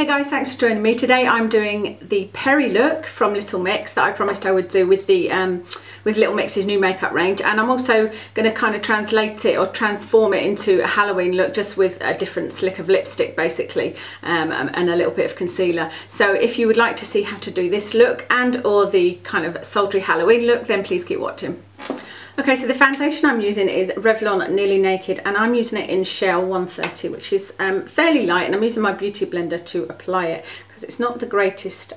Hey guys, thanks for joining me. Today I'm doing the Perrie look from Little Mix that I promised I would do with the with Little Mix's new makeup range, and I'm also going to kind of translate it or transform it into a Halloween look just with a different slick of lipstick basically, and a little bit of concealer. So if you would like to see how to do this look and or the kind of sultry Halloween look, then please keep watching. Okay, so the foundation I'm using is Revlon Nearly Naked, and I'm using it in Shell 130, which is fairly light, and I'm using my beauty blender to apply it because it's not the greatest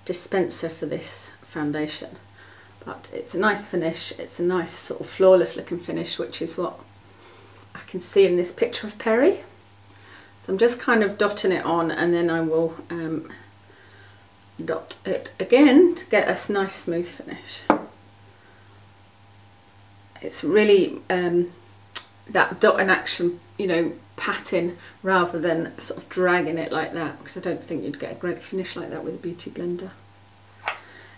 dispenser for this foundation, but it's a nice finish. It's a nice sort of flawless looking finish, which is what I can see in this picture of Perrie. So I'm just kind of dotting it on, and then I will dot it again to get a nice smooth finish. It's really that dot and action, you know, patting rather than sort of dragging it like that, because I don't think you'd get a great finish like that with a beauty blender.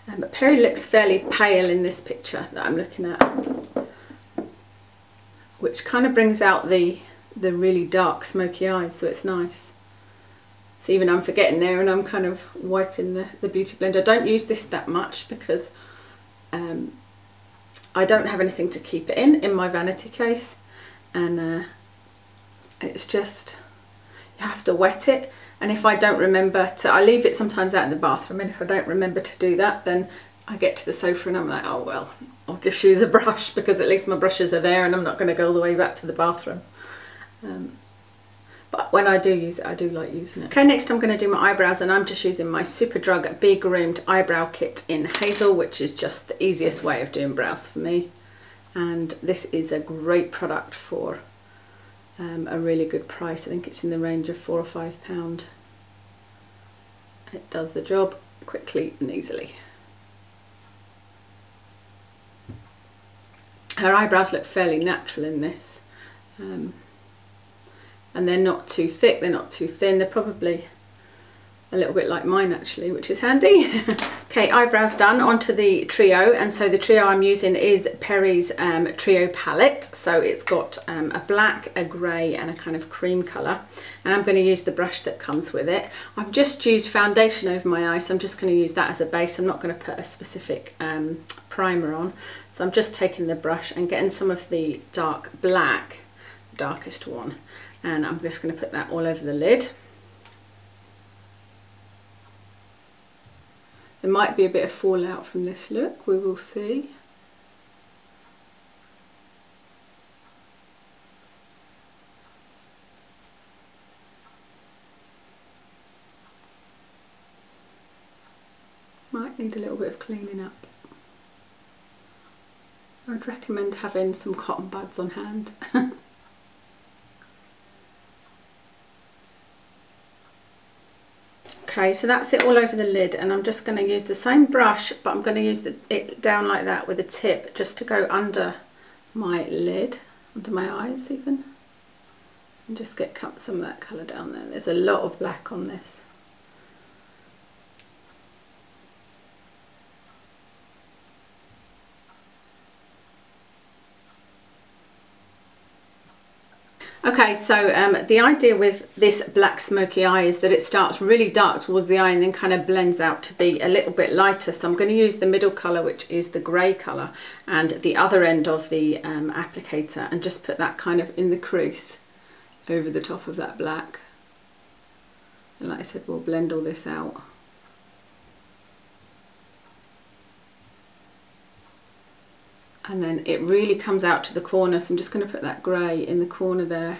But Perrie looks fairly pale in this picture that I'm looking at, which kind of brings out the really dark smoky eyes, so it's nice. So even I'm forgetting there and I'm kind of wiping the beauty blender. I don't use this that much because I don't have anything to keep it in my vanity case, and it's just, you have to wet it, and if I don't remember to, I leave it sometimes out in the bathroom, and if I don't remember to do that, then I get to the sofa and I'm like, oh well, I'll just use a brush because at least my brushes are there and I'm not going to go all the way back to the bathroom. But when I do use it, I do like using it. Okay, next I'm going to do my eyebrows, and I'm just using my Superdrug Be Groomed eyebrow kit in Hazel, which is just the easiest way of doing brows for me. And this is a great product for a really good price. I think it's in the range of £4 or £5. It does the job quickly and easily. Her eyebrows look fairly natural in this. And they're not too thick, they're not too thin, they're probably a little bit like mine actually, which is handy. Okay, eyebrows done, onto the trio, and so the trio I'm using is Perrie's Trio palette. So it's got a black, a grey and a kind of cream colour, and I'm going to use the brush that comes with it. I've just used foundation over my eye, so I'm just going to use that as a base. I'm not going to put a specific primer on, so I'm just taking the brush and getting some of the dark black, the darkest one, and I'm just going to put that all over the lid. There might be a bit of fallout from this look, we will see. Might need a little bit of cleaning up. I'd recommend having some cotton buds on hand. Okay, so that's it all over the lid, and I'm just going to use the same brush, but I'm going to use it down like that with a tip just to go under my lid, under my eyes even, and just get some of that colour down there. There's a lot of black on this. Okay, so the idea with this black smoky eye is that it starts really dark towards the eye and then kind of blends out to be a little bit lighter. So I'm going to use the middle colour, which is the grey colour, and the other end of the applicator, and just put that kind of in the crease over the top of that black. And like I said, we'll blend all this out. And then it really comes out to the corner, so I'm just going to put that grey in the corner there,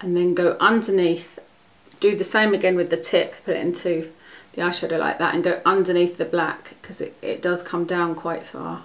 and then go underneath, do the same again with the tip, put it into the eyeshadow like that, and go underneath the black, because it does come down quite far.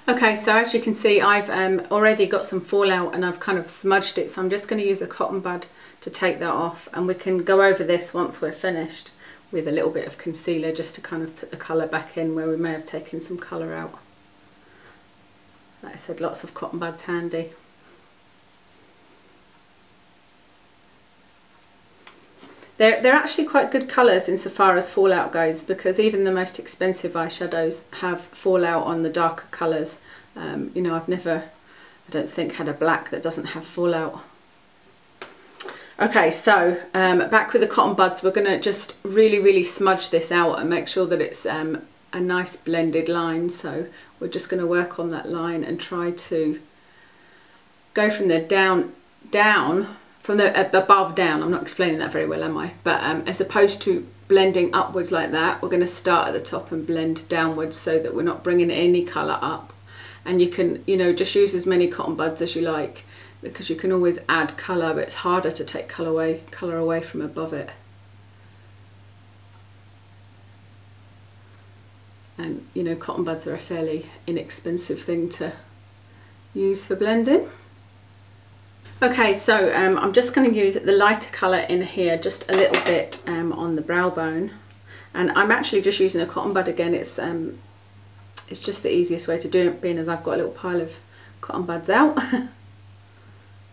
Okay, so as you can see, I've already got some fallout and I've kind of smudged it, so I'm just going to use a cotton bud to take that off, and we can go over this once we're finished with a little bit of concealer just to kind of put the colour back in where we may have taken some colour out. Like I said, lots of cotton buds handy. They're actually quite good colours insofar as fallout goes, because even the most expensive eyeshadows have fallout on the darker colours. You know, I don't think had a black that doesn't have fallout. Okay, so back with the cotton buds, we're going to just really smudge this out and make sure that it's a nice blended line. So we're just going to work on that line and try to go from the down, from the above down. I'm not explaining that very well, am I? But as opposed to blending upwards like that, we're going to start at the top and blend downwards so that we're not bringing any colour up. And you can, you know, just use as many cotton buds as you like, because you can always add colour, but it's harder to take colour away from above it. And you know, cotton buds are a fairly inexpensive thing to use for blending. Okay, so I'm just going to use the lighter colour in here just a little bit on the brow bone, and I'm actually just using a cotton bud again. It's just the easiest way to do it, being as I've got a little pile of cotton buds out.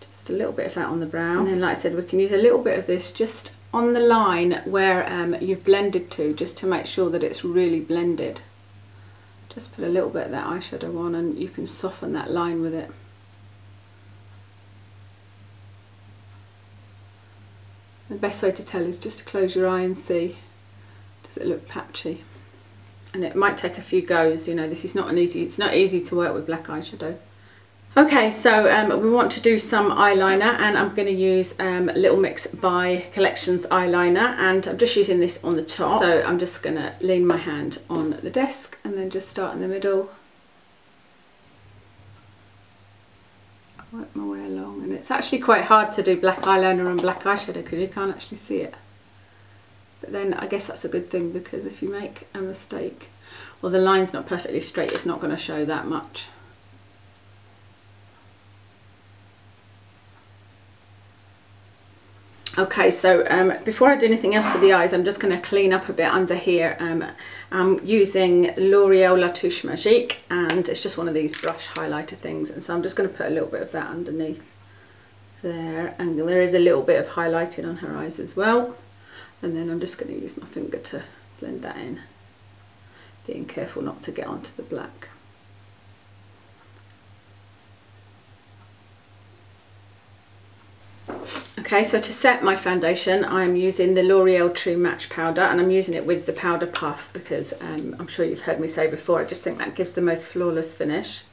Just a little bit of that on the brow, and then like I said, we can use a little bit of this just on the line where you've blended to, just to make sure that it's really blended. Just put a little bit of that eyeshadow on and you can soften that line with it. The best way to tell is just to close your eye and see, does it look patchy? And it might take a few goes, you know, this is not it's not easy to work with black eyeshadow. Okay, so we want to do some eyeliner, and I'm going to use Little Mix by Collections eyeliner, and I'm just using this on the top. So I'm just going to lean my hand on the desk and then just start in the middle. Work my way along, and it's actually quite hard to do black eyeliner and black eyeshadow because you can't actually see it. But then I guess that's a good thing, because if you make a mistake, well, the line's not perfectly straight, it's not going to show that much. Okay, so before I do anything else to the eyes, I'm just going to clean up a bit under here. I'm using L'Oreal La Touche Magique, and it's just one of these brush highlighter things, and so I'm just going to put a little bit of that underneath there, and there is a little bit of highlighting on her eyes as well. And then I'm just going to use my finger to blend that in, being careful not to get onto the black. Okay, so to set my foundation, I'm using the L'Oreal True Match powder, and I'm using it with the powder puff because I'm sure you've heard me say before, I just think that gives the most flawless finish.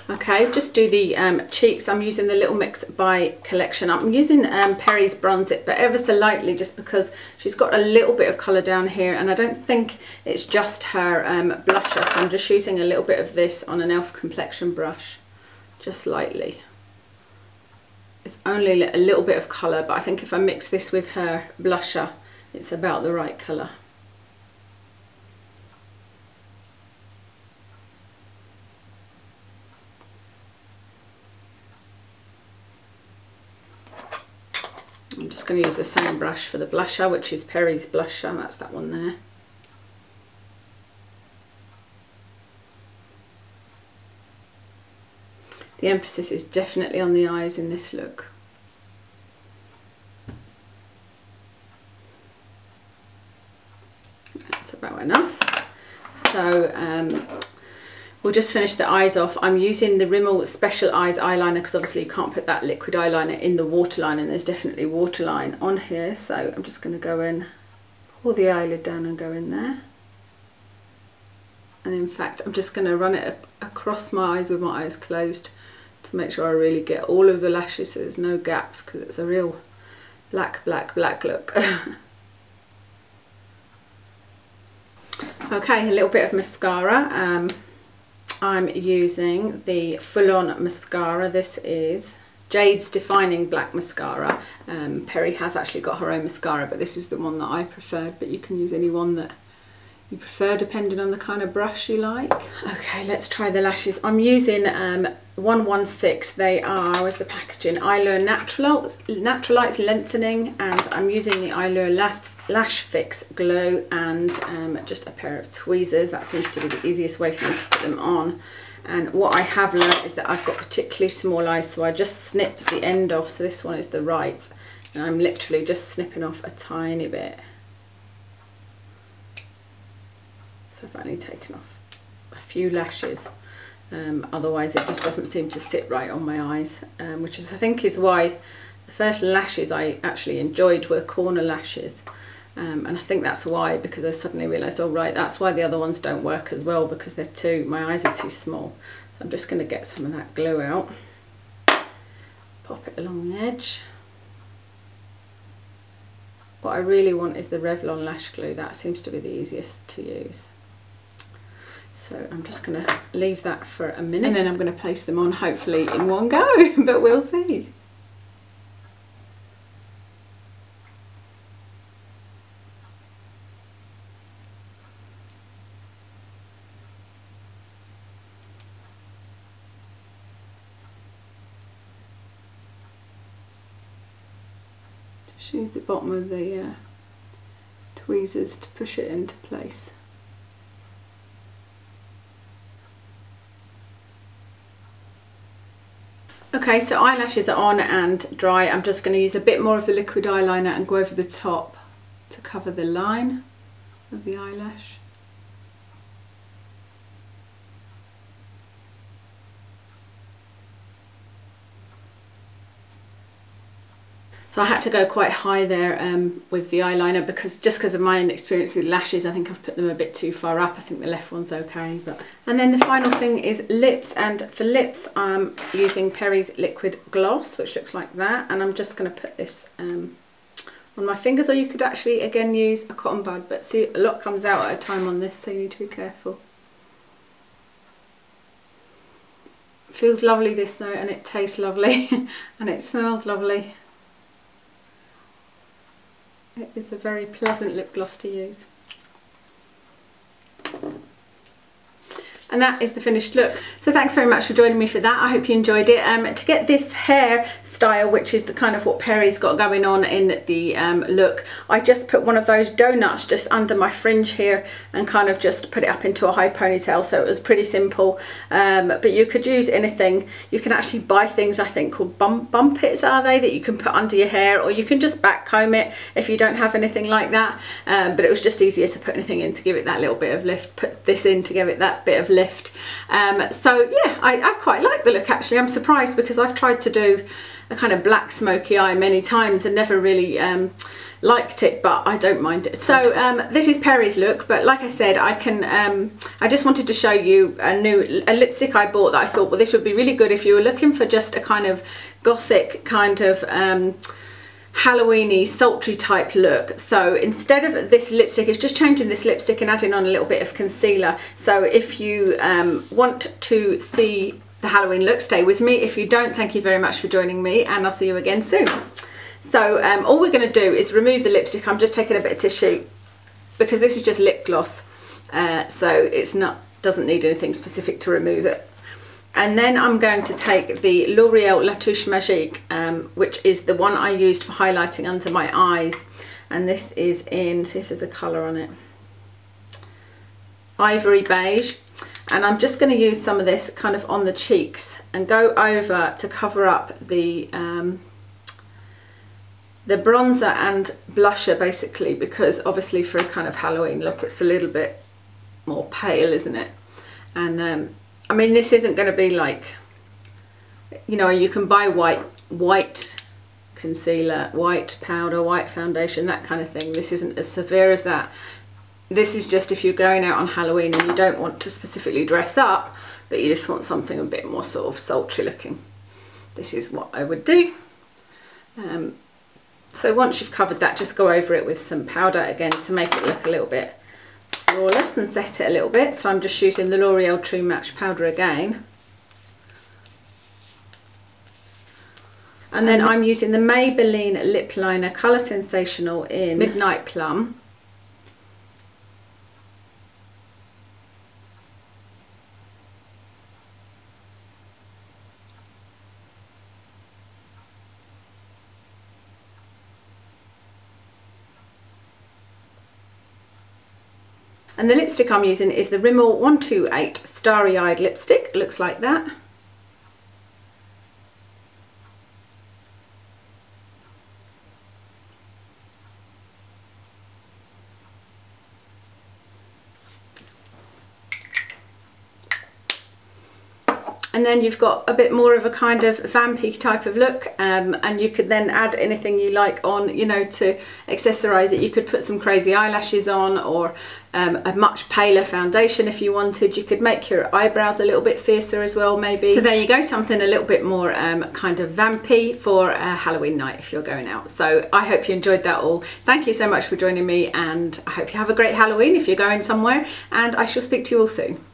Okay, just do the cheeks. I'm using the Little Mix by Collection. I'm using Perries Bronze It, but ever so lightly, just because she's got a little bit of colour down here, and I don't think it's just her blusher, so I'm just using a little bit of this on an e.l.f. complexion brush, just lightly. It's only a little bit of colour, but I think if I mix this with her blusher, it's about the right colour. I'm just going to use the same brush for the blusher, which is Perries blusher, that's that one there. The emphasis is definitely on the eyes in this look. That's about enough. So we'll just finish the eyes off. I'm using the Rimmel Special Eyes eyeliner because obviously you can't put that liquid eyeliner in the waterline, and there's definitely waterline on here. So I'm just going to go in, pull the eyelid down and go in there. And in fact, I'm just going to run it across my eyes with my eyes closed to make sure I really get all of the lashes so there's no gaps, because it's a real black look. Okay, a little bit of mascara. I'm using the Full On mascara. This is Jade's Defining Black Mascara. Perrie has actually got her own mascara, but this is the one that I preferred, but you can use any one that you prefer depending on the kind of brush you like. Okay, let's try the lashes. I'm using 116. They are, where's the packaging? Eyelure Naturalites Lengthening, and I'm using the Eyelure Lash Fix Glow and just a pair of tweezers. That seems to be the easiest way for me to put them on. And what I have learned is that I've got particularly small eyes, so I just snip the end off. So this one is the right, and I'm literally just snipping off a tiny bit. So I've only taken off a few lashes. Otherwise it just doesn't seem to sit right on my eyes, which is, I think, is why the first lashes I actually enjoyed were corner lashes, and I think that's why, because I suddenly realised, oh right, that's why the other ones don't work as well, because my eyes are too small. So I'm just going to get some of that glue out, pop it along the edge. What I really want is the Revlon lash glue. That seems to be the easiest to use. So I'm just going to leave that for a minute, and then I'm going to place them on, hopefully in one go, but we'll see. Just use the bottom of the tweezers to push it into place. Okay, so eyelashes are on and dry. I'm just going to use a bit more of the liquid eyeliner and go over the top to cover the line of the eyelash. So I had to go quite high there with the eyeliner, because of my inexperience with lashes, I think I've put them a bit too far up. I think the left one's okay. And then the final thing is lips, and for lips I'm using Perrie's Liquid Gloss, which looks like that, and I'm just going to put this on my fingers, or you could actually again use a cotton bud, but see, a lot comes out at a time on this, so you need to be careful. It feels lovely, this though, and it tastes lovely and it smells lovely. It is a very pleasant lip gloss to use. And that is the finished look. So thanks very much for joining me for that. I hope you enjoyed it. To get this hair style, which is the kind of what Perrie's got going on in the look, I just put one of those donuts just under my fringe here and kind of just put it up into a high ponytail, so it was pretty simple. But you could use anything. You can actually buy things, I think, called bumpets, are they, that you can put under your hair, or you can just back comb it if you don't have anything like that. But it was just easier to put anything in to give it that little bit of lift, put this in to give it that bit of lift. So yeah, I quite like the look actually. I'm surprised, because I've tried to do a kind of black smoky eye many times and never really liked it, but I don't mind it. So this is Perrie's look, but like I said, I just wanted to show you a lipstick I bought that I thought, well, this would be really good if you were looking for just a kind of gothic kind of Halloweeny, sultry type look. So instead of this lipstick, it's just changing this lipstick and adding on a little bit of concealer. So if you want to see the Halloween look, stay with me. If you don't, thank you very much for joining me, and I'll see you again soon. So all we're going to do is remove the lipstick. I'm just taking a bit of tissue, because this is just lip gloss, so it's doesn't need anything specific to remove it. And then I'm going to take the L'Oreal La Touche Magique, which is the one I used for highlighting under my eyes. And this is in, see if there's a colour on it, Ivory Beige. And I'm just going to use some of this kind of on the cheeks and go over to cover up the bronzer and blusher, basically, because obviously for a kind of Halloween look it's a little bit more pale, isn't it? And I mean, this isn't going to be like, you know, you can buy white concealer, white powder, white foundation, that kind of thing. This isn't as severe as that. This is just if you're going out on Halloween and you don't want to specifically dress up, but you just want something a bit more sort of sultry looking. This is what I would do. So once you've covered that, just go over it with some powder again to make it look a little bit flawless and set it a little bit. So I'm just using the L'Oreal True Match powder again. And then I'm using the Maybelline lip liner Colour Sensational in Midnight Plum. And the lipstick I'm using is the Rimmel 128 Starry Eyed lipstick. It looks like that. And then you've got a bit more of a kind of vampy type of look, and you could then add anything you like on, you know, to accessorise it. You could put some crazy eyelashes on, or a much paler foundation if you wanted. You could make your eyebrows a little bit fiercer as well, maybe. So there you go, something a little bit more kind of vampy for a Halloween night if you're going out. So I hope you enjoyed that all. Thank you so much for joining me, and I hope you have a great Halloween if you're going somewhere, and I shall speak to you all soon.